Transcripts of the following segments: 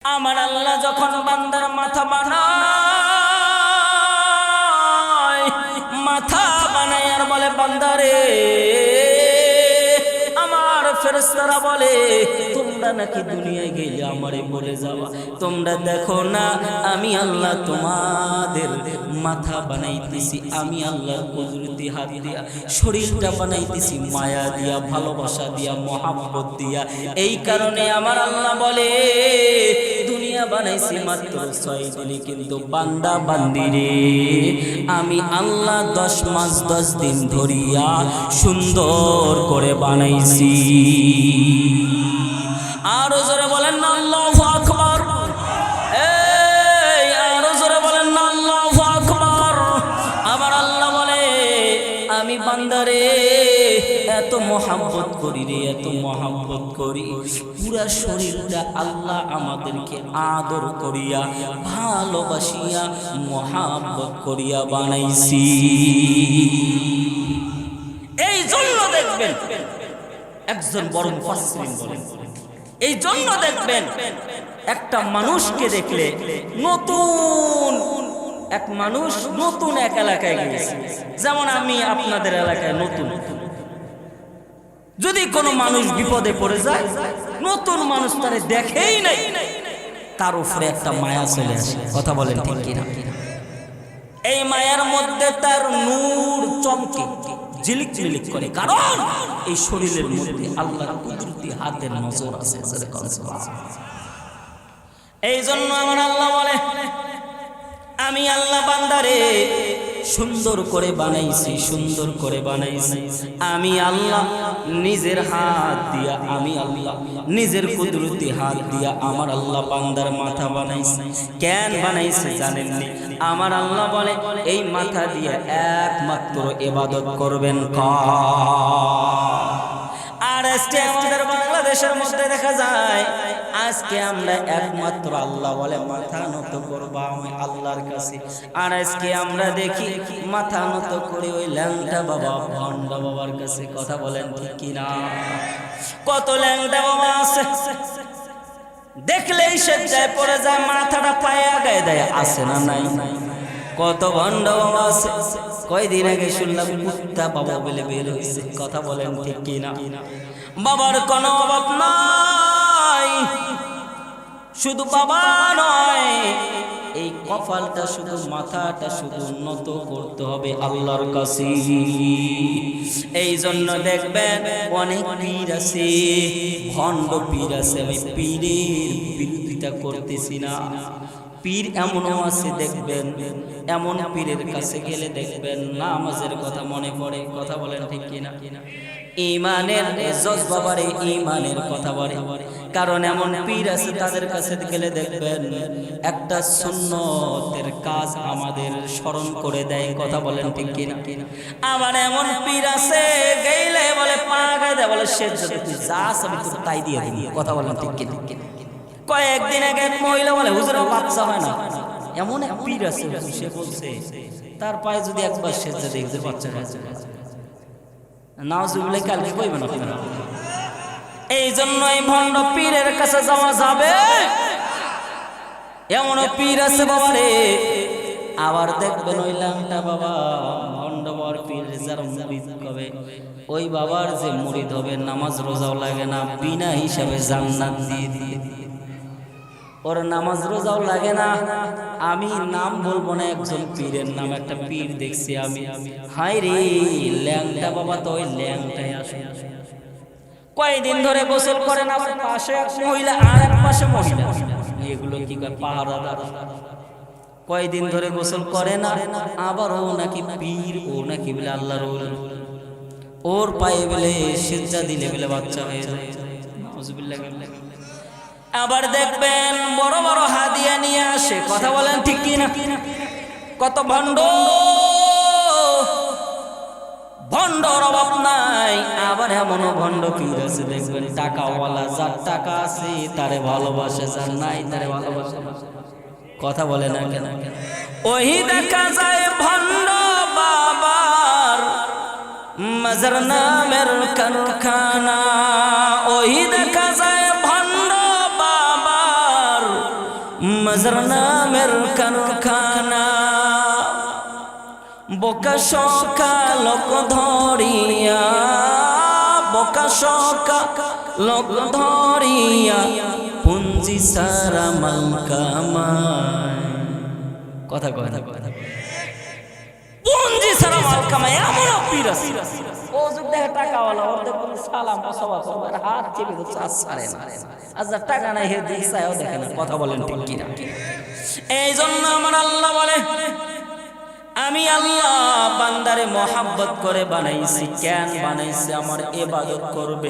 আমার আল্লাহ যখন বান্দার মাথা বানায়, মাথা বানায় আর বলে বান্দারে, আমার ফেরেশতারা বলে তোমরা নাকি দুনিয়ায় গেলে আমারে বলে যাওয়া, তোমরা দেখো না আমি আল্লাহ তোমাদের মাথা বানাইতেছি, আমি আল্লাহর কুদরতি হাত দিয়া শরীরটা বানাইতেছি মায়া দিয়া, ভালোবাসা দিয়া, মহাব্বত দিয়া। এই কারণে আমার আল্লাহ বলে দুনিয়া বানাইছি মাত্র 6 দিনে, কিন্তু বান্দা বান্দিরে আমি আল্লাহ 10 মাস 10 দিন ধরিয়া সুন্দর করে বানাইছি। আর জোরে বলেন না আল্লাহু আকবার। এই আরো জোরে বলেন না আল্লাহু আকবার। আবার আল্লাহ বলে আমি বান্দারে এত মহাব্বত করি রে, এত মহাব্বত করি, পুরা শরীরটা আল্লাহ আমাদেরকে আদর করিয়া, ভালোবাসিয়া, মহাব্বত করিয়া বানাইছি। এই জন্য দেখবেন একজন বড় মুফাসসিরিন বলেন, এই জন্য দেখবেন একটা মানুষকে দেখলে নতুন এক মানুষ নতুন এক এলাকায় গিয়েছে, যেমন আমি আপনাদের এলাকায় নতুন, যদি কোনো মানুষ বিপদে পড়ে যায়, নতুন মানুষ তারে দেখেই নাই, তার উপরে একটা মায়া চলে আসে। কথা বলেন ঠিক কিনা? এই মায়ার মধ্যে তার নূর চমকে ঝিলিক ঝিলিক করে, কারণ এই শরীরের মধ্যে আল্লাহর কুদরতি হাতের নজর আছে। এই জন্য আমার আল্লাহ বলে আমি আল্লাহ বান্দারে সুন্দর করে বানাইছি, সুন্দর করে বানাইছি। আমি আল্লাহ নিজের হাত দিয়া, আমি আল্লাহ নিজের কুদরতি হাত দিয়া আমার আল্লাহ বান্দার মাথা বানাইছি। কেন বানাইছে জানেন নি? আমার আল্লাহ বলে এই মাথা দিয়ে একমাত্র ইবাদত করবেন আর আজকে আমাদের বাংলাদেশের মধ্যে দেখা যায়, আজকে আমরা একমাত্র আল্লাহ বলে মাথা নত করবা আমি আল্লাহর কাছে, আর আজকে আমরা দেখি মাথা নত করে ওই ল্যাংটা বাবা, ভণ্ড বাবার কাছে। কথা বলেন ঠিক কিনা? কত ল্যাংটা বাবা আছে, দেখলেই সে যায় পড়ে যায়, মাথাটা পায়ে আগায় দেয়, আছে না নাই? কত ভণ্ড বাবা আছে, কয়দিন আগে শুনলাম কুত্তা বাবা বলে বের হয়েছে। কথা বলেন ঠিক কিনা? বাবার কোনো অভাব নাই, শুধু বাবা নয়, এই কপালটা শুধু, মাথাটা শুধু উন্নত করতে হবে আল্লাহর কাছে। এই জন্য দেখবেন অনেক পীর আছে, ভণ্ড পীর আছে, আমি পীরের বিরোধিতা করতেছি না। পীর এমনও আছে দেখবেন, এমন পীরের কাছে গেলে দেখবেন নামাজের কথা মনে পড়ে। কথা বলেন ঠিক কিনা? ঈমানের জজবা বাড়ে, ঈমানের কথা বলে, কারণ এমন পীর আছে তাদের কাছে গেলে দেখবেন একটা সুন্নতের কাজ আমাদের স্মরণ করে দেয়। কথা বলেন ঠিক কিনা? আবার এমন পীর আছে গেলে বলে পা গায়ে দেয়, বলে সে যদি তুই যাস আমি তোর তাই দিয়ে দিবি। কথা বলেন ঠিক কিনা? কয়েকদিন আগে মহিলা বলে হুজুরের বাচ্চা হয় না, এমন এক পীর আছে, সে বলছে তার পায়ে যদি একবার সেজদা দেয় হুজুর বাচ্চা হয়। নাউজুবিল্লাহ, কালকে কইবেন আপনারা। এই জন্য এই ভণ্ড পীরের কাছে যাওয়া যাবে? এমন পীর আছে বাবা রে। আবার দেখবেন ওই ল্যাংটা বাবা, ভণ্ড বাবার পীর যারা মুরিদ হবে, ওই বাবার যে মুরিদ হবে নামাজ রোজাও লাগে না, বিনা হিসাবে জান্নাত দিয়ে দিয়ে, ওর নামাজ রোজাও লাগে না। আমি নাম বলবো না একজন পীরের নাম, একটা পীর দেখছি আমি, হাই রে ল্যাংটা বাবা তো ওই ল্যাংটাই আসে। কয়েকদিন ধরে গোসল করে না, আবার পাশে এক মহিলা আর এক পাশে মহিলা, এগুলো কি করে পাহারাদার? কয়েকদিন ধরে গোসল করে না, আবার ও নাকি পীর, ও নাকি বলে আল্লাহর ওলি, ওর পায়ে বলে সিজদা দিলে বলে বাচ্চা হয়ে যায়। নাউজুবিল্লাহ। আবার দেখবেন বড় বড় হাদিয়া নিয়ে আসে। কথা বলেন ঠিক কিনা? কত ভণ্ড, ভণ্ডর অভাব নাই। আবার এমন ভণ্ড পীর আছে দেখবেন টাকাওয়ালা, যার টাকা আছে তারে ভালোবাসে, যার নাই তারে ভালোবাসে। কথা বলে না কেন? ওই দেখা যায় ভণ্ড বাবার মাজার নামের কারখানা, ওই দেখা যায় ভণ্ড বাবার মজর নামের কারখানা বোকা শোকা লোক ধরিয়া বোকা শোকা লোক ধরিয়া পুঞ্জি সারা মাল কামায় কথা কথা কথা পুঞ্জি সারা মাল কামায় এমন পীর আছে ও যুগ দেখে টাকাওয়ালা ওদের কোন সালাম সবা করবার হাত চেপে তো চাষ ছাড়ে না আজ টাকা নাই হে দিশায়ও দেখে না কথা বলেন ঠিক কি না এই জন্য আমার আল্লাহ বলে আমি আল্লাহ বান্দারে মোহাব্বত করে বানাইছি কেন বানাইছি আমার ইবাদত করবে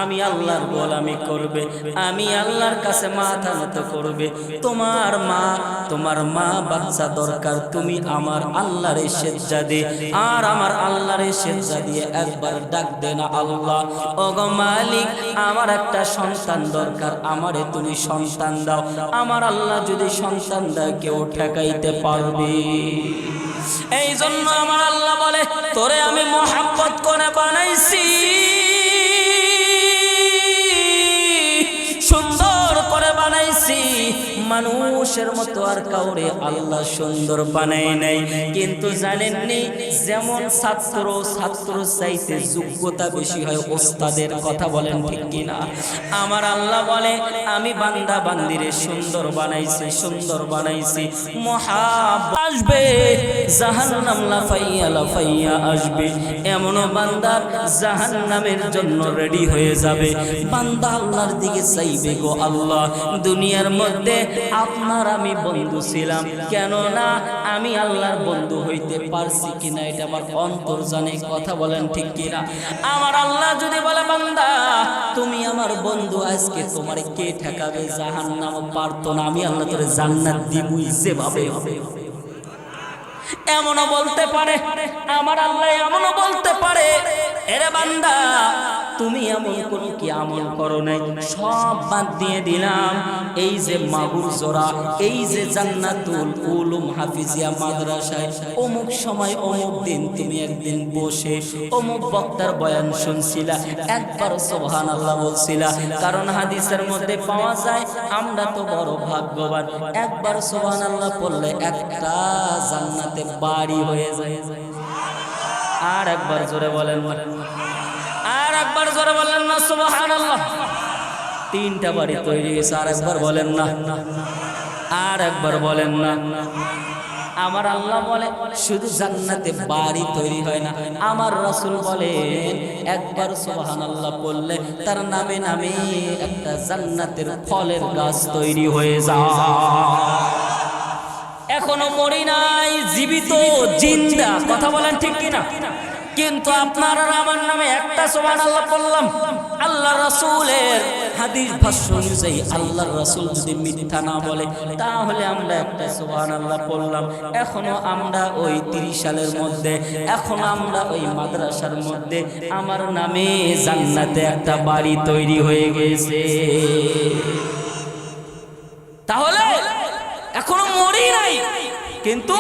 আমি আল্লাহর গোলামি করবে আমি আল্লাহর কাছে মাথা নত করবে তোমার মা বাচ্চা দরকার তুমি আমার আল্লাহরে সেজদা দে আর আমার আল্লাহরে সেজদা দিয়ে একবার ডাক দে না আল্লাহ ওগো মালিক আমার একটা সন্তান দরকার আমারে তুমি সন্তান দাও আমার আল্লাহ যদি সন্তান দেয় কেউ ঠেকাইতে পারবে এই জন্য আমার আল্লাহ বলে তোরে আমি মোহাব্বত করে বানাইছি সুন্দর করে বানাইছি মানুষের মতো আর কাউরে আল্লাহ সুন্দর বানায় নাই কিন্তু জানেননি যেমন ছাত্র চাইতে যোগ্যতা বেশি হয় ওস্তাদের কথা বলেন ঠিক কিনা আমার আল্লাহ বলে আমি বান্দা বান্দিরে সুন্দর বানাইছি মুহাব্বত আসবে জাহান্নাম লাফাইয়া আসবে এমন বান্দা জাহান্নামের জন্য রেডি হয়ে যাবে বান্দা আল্লাহর দিকে চাইবে গো আল্লাহ দুনিয়ার মধ্যে আপনার আমি বন্ধু ছিলাম কেন না আমি আল্লাহর বন্ধু হইতে পারছি কিনা এটা আমার অন্তর জানে কথা বলেন ঠিক কিনা আমার আল্লাহ যদি বলে বান্দা তুমি আমার বন্ধু আজকে তোমারে কে ঠেকাবে জাহান্নাম পারতো না আমি আল্লাহ তোরে জান্নাত দিবই যেভাবে হবে এমনও বলতে পারে আমার আল্লাহ এমনও বলতে পারে এরে বান্দা তুমি এমন কোন কি আমল করো নাই সব বাদ দিয়ে দিলাম এই যে মাগুর জোড়া এই যে জান্নাতুল উলুম হাফিজিয়া মাদ্রাসায় অমুক সময় অমুক দিন তুমি একদিন বসে অমুক বক্তার বয়ান শুনছিলা একবার সুবহানাল্লাহ বলছিলা কারণ হাদিসের মধ্যে পাওয়া যায় আমরা তো বড় ভাগ্যবান একবার সুবহানাল্লাহ পড়লে একটা জান্নাতে বাড়ি হয়ে যায় আর একবার জোরে বলেন আর একবার জোরে বলেন না সুবহানাল্লাহ তিনটা বাড়ি তৈরি হয়েছে আর একবার বলেন না আর একবার বলেন না আমার আল্লাহ বলে শুধু জান্নাতে বাড়ি তৈরি হয় না আমার রাসূল বলেন একবার সুবহানাল্লাহ বললে তার নামে নামে একটা জান্নাতের ফলের গাছ তৈরি হয়ে যায় এখনো মরি নাই জীবিত জিন্দা কথা বলেন ঠিক কিনা কিন্তু আপনার আর আমার নামে একটা সুবহানাল্লাহ বললাম আল্লাহর রাসূলের হাদিস ভাষ্য অনুযায়ী আল্লাহর রাসূল যদি মিথ্যা না বলে তাহলে আমরা একটা সুবহানাল্লাহ বললাম এখনো আমরা ওই 30 সালের মধ্যে এখন আমরা ওই মাদ্রাসার মধ্যে আমার নামে জান্নাতে একটা বাড়ি তৈরি হয়ে গেছে তাহলে এখনো মরি নাই কিন্তু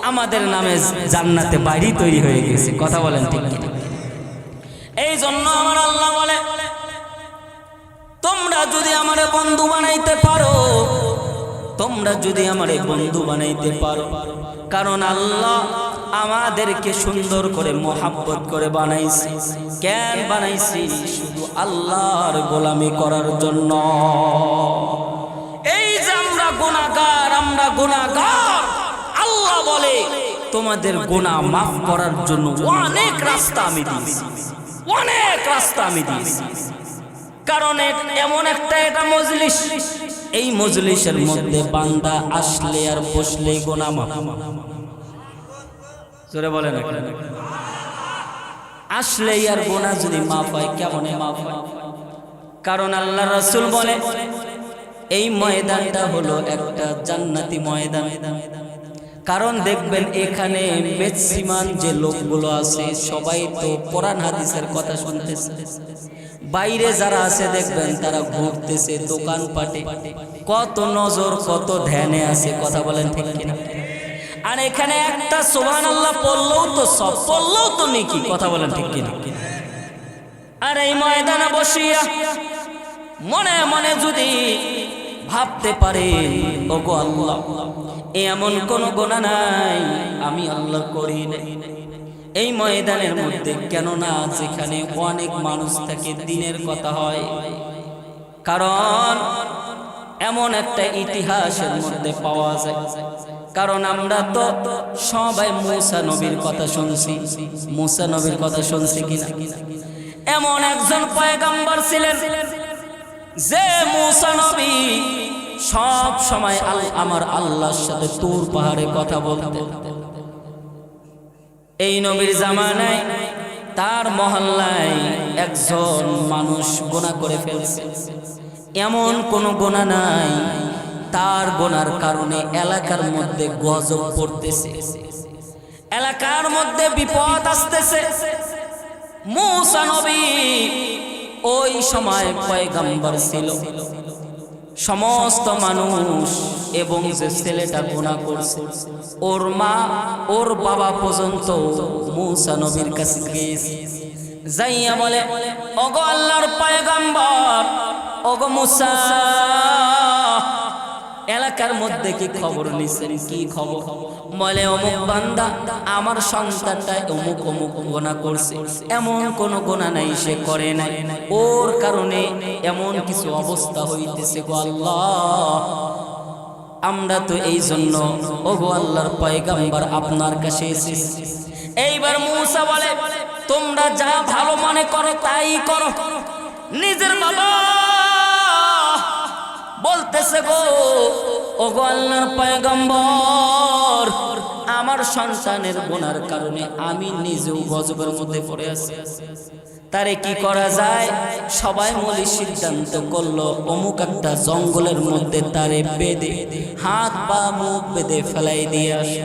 আমাদের নামে জান্নাতে বাড়ি তৈরি হয়ে গেছে কথা বলেন ঠিক কি এই জন্য আমার আল্লাহ বলে তোমরা যদি আমারে বন্ধু বানাইতে পারো কারণ আল্লাহ আমাদেরকে সুন্দর করে মোহাব্বত করে বানাইছে কেন বানাইছি শুধু আল্লাহর গোলামি করার জন্য এই যে আমরা গুনাহগার আল্লাহ বলে তোমাদের গুনাহ মাফ করার জন্য অনেক রাস্তা আমি দিয়েছি কারণ এমন একটা এটা মজলিস এই মজলিসের মধ্যে বান্দা আসলে আর বসলে গুনাহ মাফ জোরে বলেন না আসলে আর গুনাহ যদি মাফ হয় কেমনে মাফ হয় কারণ আল্লাহর রাসূল বলে এই ময়দানটা হলো একটা জান্নাতি ময়দান কারণ দেখবেন এখানে ম্যাক্সিমাম যে লোকগুলো আছে সবাই তো কোরআন হাদিসের কথা শুনতেছে বাইরে যারা আছে দেখবেন তারা ঘুরতেছে দোকানপাটে কত নজর কত ধ্যানে আছে কথা বলেন ঠিক কিনা আর এখানে একটা সুবহানাল্লাহ পড়লেও তো সব পড়লেও তো নেকি কথা বলেন ঠিক কিনা আর এই ময়দানে বসিয়া মনে মনে যদি ভাবতে পারেন ওগো আল্লাহ এমন কোন গুনাহ নাই আমি আল্লাহ করি নাই এই ময়দানের মধ্যে, কেননা যেখানে অনেক মানুষ থাকে দিনের কথা হয়, কারণ এমন একটা ইতিহাসের মধ্যে পাওয়া যায়। কারণ আমরা তো সবাই মুসা নবীর কথা শুনছি, মুসা নবীর কথা শুনছি কিনা? এমন একজন পয়গম্বর ছিলেন যে মুসা নবী সব সময় আমার আল্লাহর সাথে তুর পাহাড়ে কথা বলতেন। এই নবীর জামানায় তার মহল্লায় একজন মানুষ গুনাহ করে ফেলছে, এমন কোনো গুনাহ নাই তার গুনার কারণে এলাকার মধ্যে গজব পড়তেছে, এলাকার মধ্যে বিপদ আসতেছে। মুসা নবী ওই সময় পয়গম্বর ছিল, সমস্ত মানুষ এবং যে ছেলেটা গুনাহ করছে ওর মা ওর বাবা পর্যন্ত মুসা নবীর কাছে গিয়েছে, যাইয়া বলে ওগো আল্লাহর পয়গম্বর, ওগো মুসা, এলাকার মধ্যে কি খবর নিছেন? কি খবর? বলে অমুক বান্দা আমার সন্তানটা অমুক অমুক গুনাহ করছে, এমন কোন গুনাহ নাই সে করে নাই, ওর কারণে এমন কিছু অবস্থা হইতেছে গো আল্লাহ। আমরা তো এই জন্য ওগো আল্লাহর পয়গম্বর আপনার কাছে এসেছি। এইবার মুসা বলে তোমরা যা ভালো মনে করো তাই করো। নিজের বাবা বলতেছে গো ওগো আল্লাহর পয়গম্বর, আমার সন্তানের গুনার কারণে আমি নিজেও গজবের মধ্যে পড়ে আছি, তারে কি করা যায়? সবাই মিলে সিদ্ধান্ত করলো অমুক একটা জঙ্গলের মধ্যে তারে বেঁধে হাত পা মুখ বেঁধে ফেলাই দিয়ে আসে,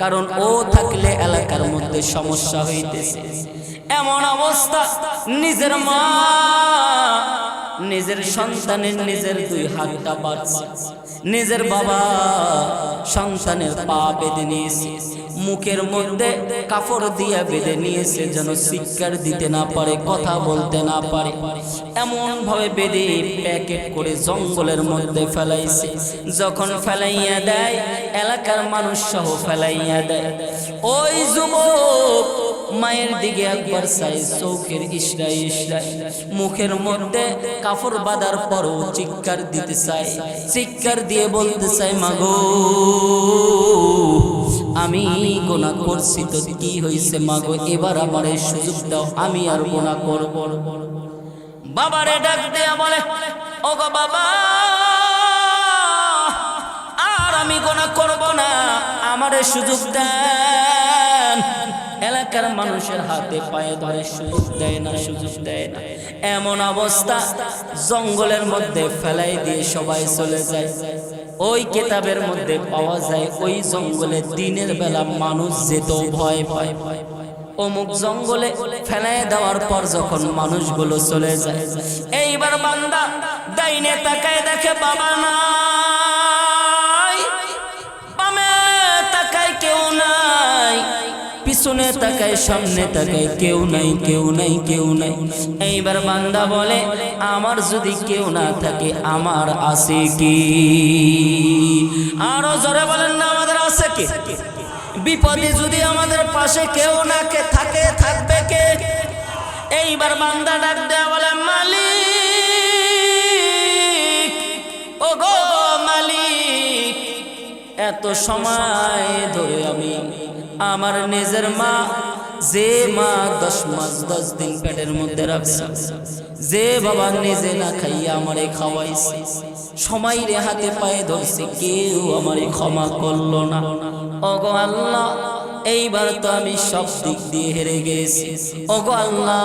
কারণ ও থাকলে এলাকার মধ্যে সমস্যা হইতেছে। এমন অবস্থা নিজের মা নিজের সন্তানের নিজের দুই হাতটা বাঁধছে, নিজের বাবা সন্তানের পা বেঁধে নিয়েছে, মুখের মধ্যে কাপড় দিয়া বেঁধে নিয়েছে যেন চিৎকার দিতে না পারে, কথা বলতে না পারে, এমন ভাবে বেঁধে প্যাকেট করে জঙ্গলের মধ্যে ফেলাইছে। যখন ফেলাইয়া দেয় এলাকার মানুষ সহ ফেলাইয়া দেয়, ওই যুবক মায়ের দিকে একবার চাই, চোখের ইশরায় ইশরায় মুখের মধ্যে কাপড় বাঁধার পরও চিৎকার দিতে চায়, চিৎকার দিয়ে বলতে চায় মাগো আমি গুনাহ করছি তো কি হয়েছে মাগো, এবার আমার এই সুযোগ দাও, আমি আর গুনাহ করব। বাবারে ডাক দেয়া বলে ওগো বাবা আর আমি গুনাহ করব না, আমারে সুযোগ দেন। এলাকার মানুষের হাতে পায়ে ধরে সুযোগ দেয় না, সুযোগ দেয় না। এমন অবস্থা জঙ্গলের মধ্যে ফেলাই দিয়ে সবাই চলে যায়। ওই কিতাবের মধ্যে পাওয়া যায় ওই জঙ্গলে দিনের বেলা মানুষ যেত ভয় ভয়। অমুক জঙ্গলে ফেলাই দেওয়ার পর যখন মানুষগুলো চলে যায়, এইবার বান্দা ডাইনে তাকায় দেখে বাবা নাই, বামে তাকায় কেউ নাই, পিছনে তাকায় সামনে তাকায় কেউ নাই, কেউ নাই, কেউ নাই। এইবার বান্দা বলে আমার যদি কেউ না থাকে আমার আছে কি? আরো জোরে বলেন না আমাদের আছে কি? বিপদে যদি আমাদের পাশে কেউ না থাকে থাকবে কে? এইবার বান্দা ডাক দেয়া বলে মালিক, ওগো মালিক, এত সময় ধরে আমি আমার নিজের মা, যে মা 10 মাস 10 দিন পেটের মধ্যে রাখছে, যে বাবা নিজে না খাইয়া আমারে খাওয়াইছে, সময় রে হাতে পায়ে ধরছে, কেউ আমারে ক্ষমা করলো না। ওগো আল্লাহ এইবার তো আমি সব দিক দিয়ে হেরে গেছি, ওগো আল্লাহ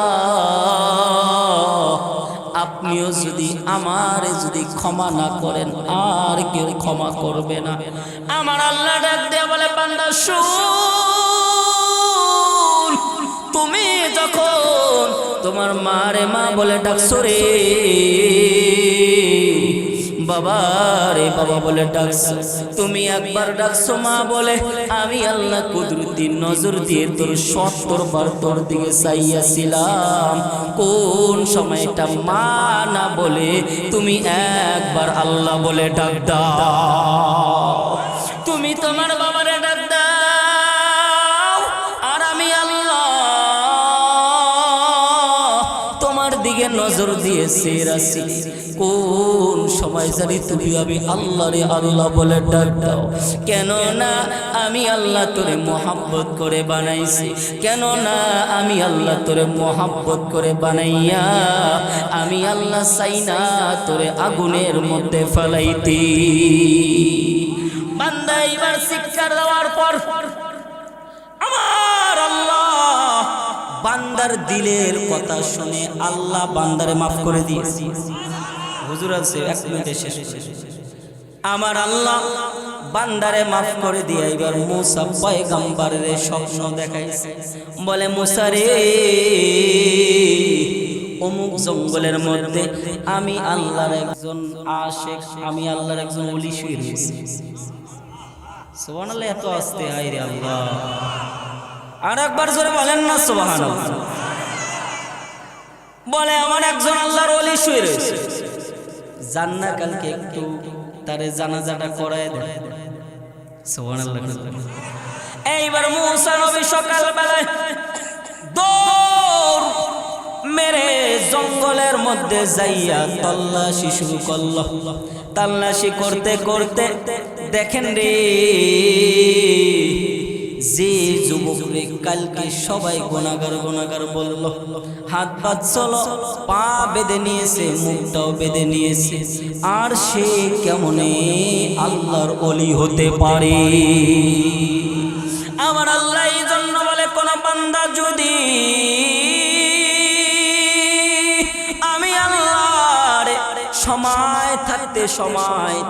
আপনিও যদি আমারে যদি ক্ষমা না করেন আর কেউ ক্ষমা করবে না। আমার আল্লাহ ডাক দিয়ে বলে বান্দা শুন, তুমি যখন তোমার মারে মা বলে ডাকছো রে বাবা রে বাবা বলে ডাকছো, তুমি একবার ডাকছো মা বলে, আমি আল্লাহ কুদরতি নজর দিয়ে তোর 70 বার তোর দিকে চাইয়াছিলাম। কোন সময়টা মা না বলে তুমি একবার আল্লাহ বলে ডাক দাও। তুমি তোমার বাবারে ডাক দাও, আর আমি আল্লাহ তোমার দিকে নজর দিয়ে চেয়েছি। কোন সময় জানি তুমি আমি আল্লাহ রে আল্লাহ বলে ডাক দাও। কেন না আমি আল্লাহ তোরে মোহাব্বত করে বানাইছি, কেন না আমি আল্লাহ তোরে মোহাব্বত করে বানাইয়া আমি আল্লাহ চাই না তোরে আগুনের মধ্যে ফেলাইতি। বান্দা এবার শিক্ষা দেওয়ার পর আমার আল্লাহ বান্দার দিলের কথা শুনে আল্লাহ বান্দারে মাফ করে দিয়েছে। হুজুর আছে 1 মিনিটে শেষ। আমার আল্লাহ বান্দারে মাফ করে দিয়ে এবার মুসা পয়গম্বরের স্বপ্ন দেখাইছে। বলে মুসা রে, অমুক জঙ্গলের মধ্যে আমি আল্লাহর একজন আশিক, আমি আল্লাহর একজন ওলি শুয়ে রয়েছি। সুবহানাল্লাহ, এত আস্তে হায় রে আল্লাহ। আর একবার জোরে বলেন না সুবহানাল্লাহ। বলে আমার একজন আল্লাহর ওলি শুয়ে রয়েছে, জান্নাত কালকে একটু তারে জানাজাটা করায় দেয়। সুবহানাল্লাহ। এইবার মুসা নবী সকাল বেলায় দৌড় মেরে জঙ্গলের মধ্যে যাইয়া তল্লাশি শুরু করলো। তল্লাশি করতে করতে দেখেন রে, যে যুবক রে কালকে সবাই গুনাহগার গুনাহগার বলল, হাত পা চলো পা বেঁধে নিয়েছে, মুখটাও বেঁধে নিয়েছে, আর সে কেমনে আল্লাহর ওলি হতে পারে? আমার আল্লাহ এই জন্য বলে, কোন বান্দা যদি আমি আল্লাহর সময়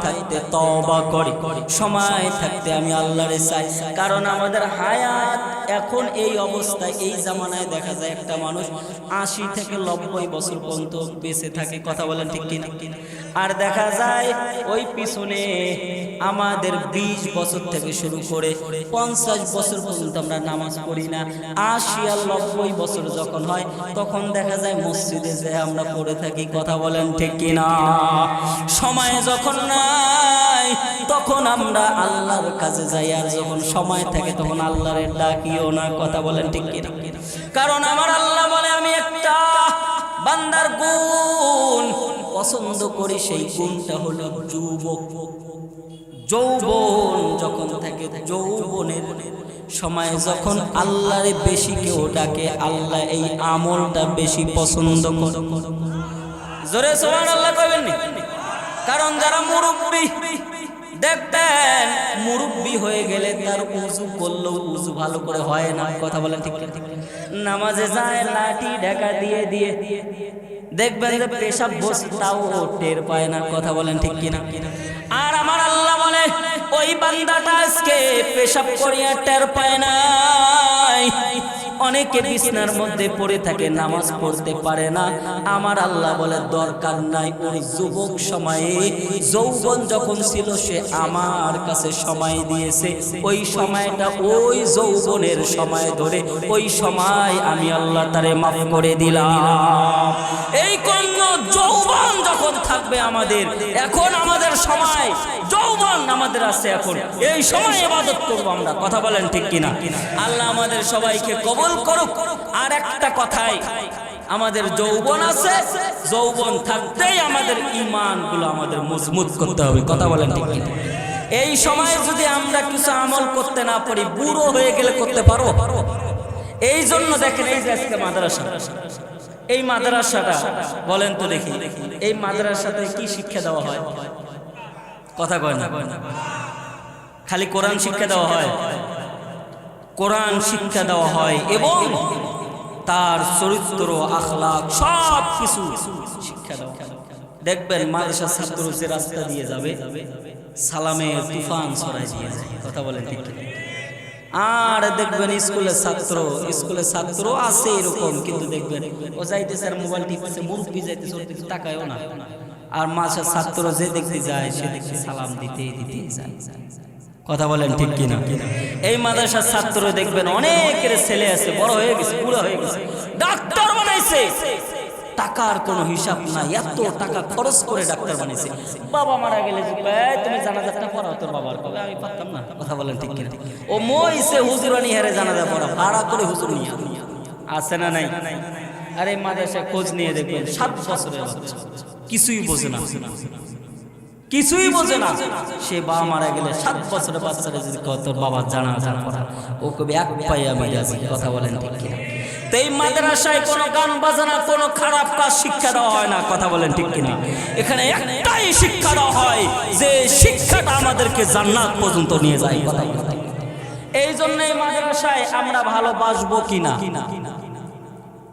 থাকতে তওবা করি, সময় থাকতে আমি আল্লাহরে চাই। কারণ আমাদের হায়াত এখন এই অবস্থায়, এই জামানায় দেখা যায় একটা মানুষ 80 থেকে 90 বছর পর্যন্ত বেঁচে থাকে। কথা বলেন ঠিক কিনা? আর দেখা যায় ওই পিছনে আমাদের 20 বছর থেকে শুরু করে 50 বছর পর্যন্ত আমরা নামাজ পড়ি না। 80 আর 90 বছর যখন হয় তখন দেখা যায় মসজিদে যে আমরা পড়ে থাকি। কথা বলেন ঠিক কিনা? সময় যখন নাই তখন আমরা আল্লাহর কাছে যাই, আর যখন সময় থাকে তখন আল্লাহরে ডাকিও না। কথা বলেন ঠিক কিনা? কারণ আমার আল্লাহ বলে, আমি একটা বান্দার গুণ পছন্দ করি, সেই গুণটা হলো যুবক। যৌবন যখন থাকে, যৌবনের সময় যখন আল্লাহরে বেশি কেউ ডাকে, আল্লাহ এই আমলটা বেশি পছন্দ করে। জোরে সুবহানাল্লাহ কইবেন নি? কারণ যারা মুরব্বি দেখতেন, মুরব্বি হয়ে গেলে তার উযু করলেও উযু ভালো করে হয় না। কথা বলেন ঠিক ঠিক? নামাজে যায় লাঠি ঢাকা দিয়ে দিয়ে দেখবেন যে পেশাব বসতাও টের পায় না। কথা বলেন ঠিক কিনা? আর আমার আল্লাহ বলে, ওই বান্দাটা আজকে পেশাব করিয়া টের পায় না। অনেকে বিছনার মধ্যে পড়ে থাকে, নামাজ পড়তে পারে না। আমার আল্লাহ বলে, দরকার নাই, ওই যুবক সময়ে যৌবন যখন ছিল সে আমার কাছে সময় দিয়েছে, ওই সময়টা ওই যৌবনের সময় ধরে ওই সময় আমি আল্লাহ তারে মাফ করে দিলাম। এই কোন যৌবন যখন থাকবে আমাদের, এখন আমাদের সময় যৌবন আমাদের আছে, এখন এই সময় ইবাদত করব আমরা। কথা বলেন ঠিক কিনা? আল্লাহ আমাদের সবাইকে কবুল করুক। আর একটা কথাই, আমাদের যৌবন আছে, যৌবন থাকতেই আমাদের ঈমানগুলো আমাদের মজবুত করতে হবে। কথা বলেন ঠিক কিনা? এই সময়ে যদি আমরা কিছু আমল করতে না পারি, বুড়ো হয়ে গেলে করতে পারবো? এই জন্য দেখেন, এই যে আজকে মাদ্রাসা, এই মাদ্রাসাটা বলেন তো দেখি, এই মাদ্রাসাতে কি শিক্ষা দেওয়া হয়? কথা কয় না? খালি কোরআন শিক্ষা দেওয়া হয়? কোরআন শিক্ষা দেওয়া হয় এবং তার চরিত্র, আখলাক সব কিছু শিক্ষা দেওয়া হয়। দেখবেন মাদ্রাসার ছাত্র যে রাস্তা দিয়ে যাবে, সালামের তুফান ছড়ায় দিয়ে যায়। কথা বলেন ঠিক? আর দেখবেন স্কুলের ছাত্র আছে এরকম, কিন্তু দেখবেন ও যাইতেছে আর মোবাইল টিপছে, মুরব্বি যাইতেছে ওর দিকে তাকায়ও না। আর মাসের ছাত্র যে দেখতে যায় সে দেখতে সালাম দিতেই যায়। কথা বলেন ঠিক কিনা? এই মাদ্রাসার ছাত্র দেখবেন অনেকের ছেলে আছে, বড় হয়ে গেছে, বুড়া হয়ে গেছে, ডাক্তার বানাইছে, টাকার কোনো হিসাব নাই, এত টাকা খরচ করে ডাক্তার বানাইছে। বাবা মারা গেলে তুমি জানাজাটা পড়াও তোর বাবার, কবে আমি পারতাম না। কথা বলেন ঠিক কিনা? ও মইছে হুজুরানি হারে জানাজা পড়া, ভাড়া করে হুজুর নিয়ে আছে না নাই? আরে মাদ্রাসায় খোঁজ নিয়ে দেখবেন 7 বছরের বাচ্চা, কিছুই বোঝে না, কিছুই বোঝে না। সে বাবা মারা গেলে 7 বছরের বাচ্চারা যদি তোর বাবা জানাজা পড়া, ও কবে এক পায়ে আমি রাজি। কথা বলেন ঠিক কিনা? তো এই মাদ্রাসায় কোনো গান বাজনা, কোনো খারাপ কাজ শিক্ষা দেওয়া হয় না। কথা বলেন ঠিক কিনা? এখানে একটাই শিক্ষা দেওয়া হয়, যে শিক্ষাটা আমাদেরকে জান্নাত পর্যন্ত নিয়ে যায়। কথা বলেন। এই জন্য এই মাদ্রাসায় আমরা ভালোবাসবো কিনা?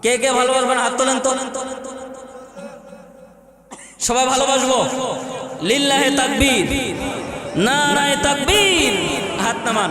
কে কে ভালোবাসবেন হাত তোলেন তো। সবাই ভালোবাসবো? লিল্লাহে তাকবীর, নারায়ে তাকবীর, হাত নামান।